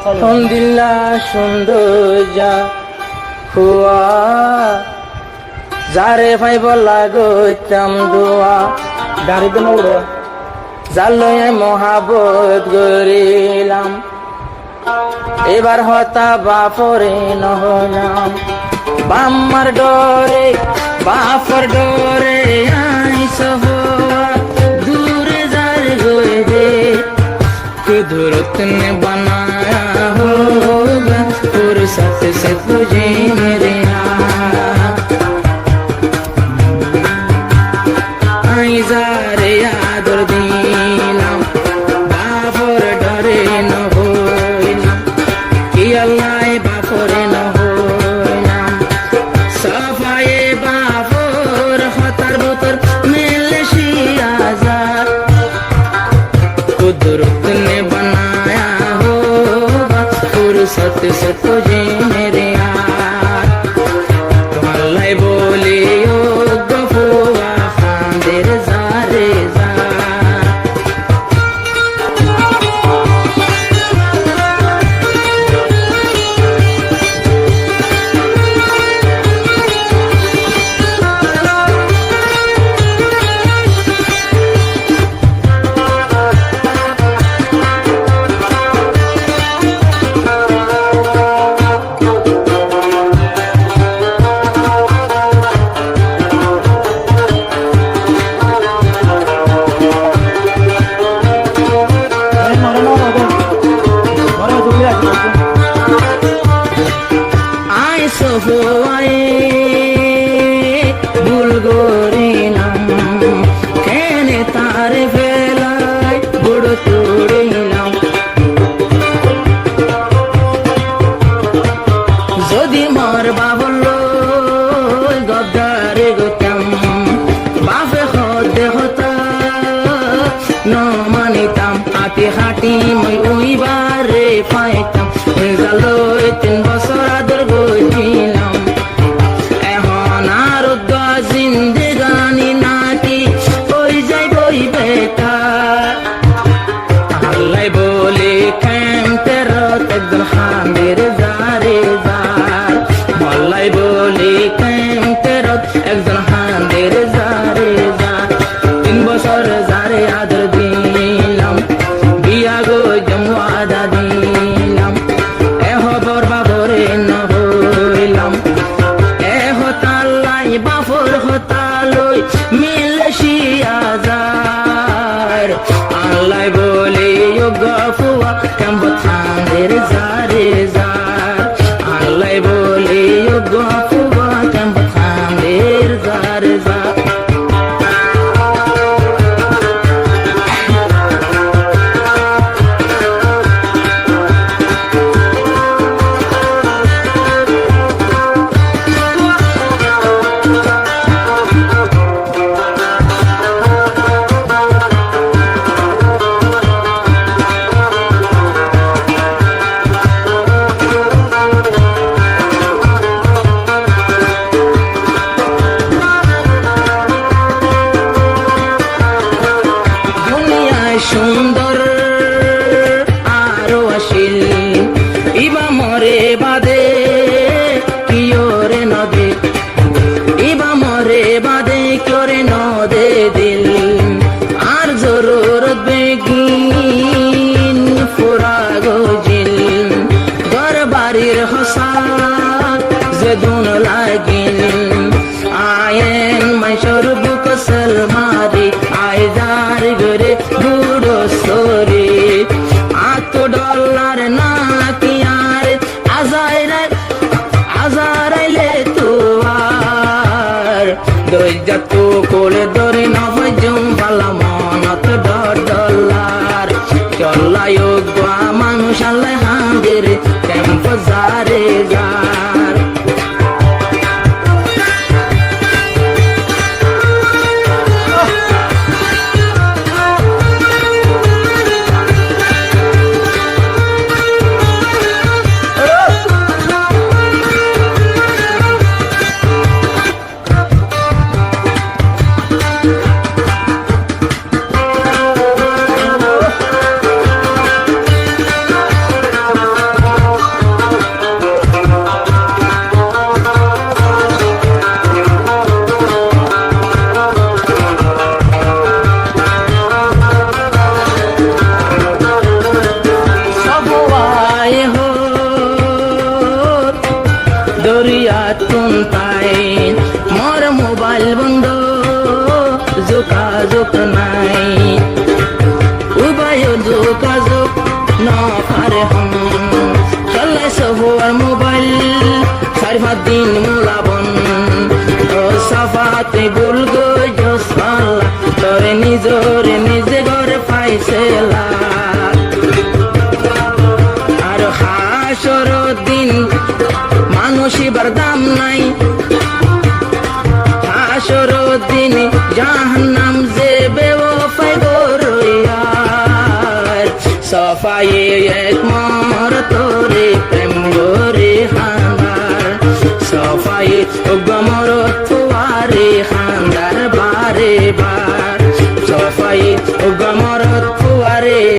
আলহামদুলিল্লাহ সুন্দর যা হুয়া যারে ভাই বলা গইতাম দোয়া গাড়ি তো নড়ে জালয়ে মহাবত গরিলাম এবার হতা বাপরে নহলাম বাম্মার বাপর ডরে আইস হওয়া দূরে যার গয়ে দে कुदरत ने बनाया होगा फुर्सत से तुझे मेरे आई जारे आदर दिलाम बापर डरे न होइलाम कि अल्लाह बापरे न होइलाम सफाए बापर हतार बोतर मेले शियाजा कुदरत ने बनाया होगा फुर्सत से तुझे मेरे यार तुम्हारे बोले ओ गफुआ खांदेर जारे जा সফায়ে ভুল গরিলাম কেনে তারে ফেলাই বড় তোড়িলাম যদি মার বাবল গদ্দারে গতাম বাপে হতে হতা ন মানিতাম হাতি হাঁটি মই ওইবারে পাইতাম গেল 3 বছর আদর গইছিলাম এখন আর জিন্দেগানি নাকি ওই যাই বই বেটা আল্লাহ বলে ক্যাম্পের একজন হামের জারে যার আল্লাহ বলে ক্যাম্পের একজন হামের জারে যার 3 বছর জারে আদর দিলাম বিয়া গো জমওয়াদা দিলাম এহবর বাবরে ন হইলাম এহতাল্লাই বাফর হতালই মিলশিয়া যার আল্লাহ বলে ও গফুয়া কেমব থান্দের জারে যার আল্লাহ বলে ও গফুয়া কেমব থান্দের জারে যার সুন্দর আরো আসিল ইবা মরে বাদে কিয়রে নদে ইবা মরে বাদে কিয়রে নদে দিল আর জরুরত বেগিন ফুরা গজিল ঘর বাড়ির হসা যে দুন লাগিল আয়েন মাইশর বুক সলমারি আয় যার গরে বুড়ো সরে $8 না কি আর আজারাইলে তো আর দরজা তো কোলে ধরে নয় জম বালা মনত $1 চল্লাই গা মানুষ আল্লাহ হাঁদের ক্যাম্প জারে যার তুন তাই মোর মোবাইল বন্ধ যোগাযোগ নাই উভয় যোগাযোগ নপারে হম চলে সবার মোবাইল 4-5 দিন মোলাবন ও সাফাতে ভুল গজসালা তোরে নিজরে নিজে ঘরে পাইছেলা আর হাসর দিন মানুষিবার দাম নাই হাসর দিন জাহান্নাম যে বেওফাই গরয়ার সফাই এক মর তোরে প্রেম গরে হান্দার সফাই গমর তোয়ারে হান্দার বারে বার সফাই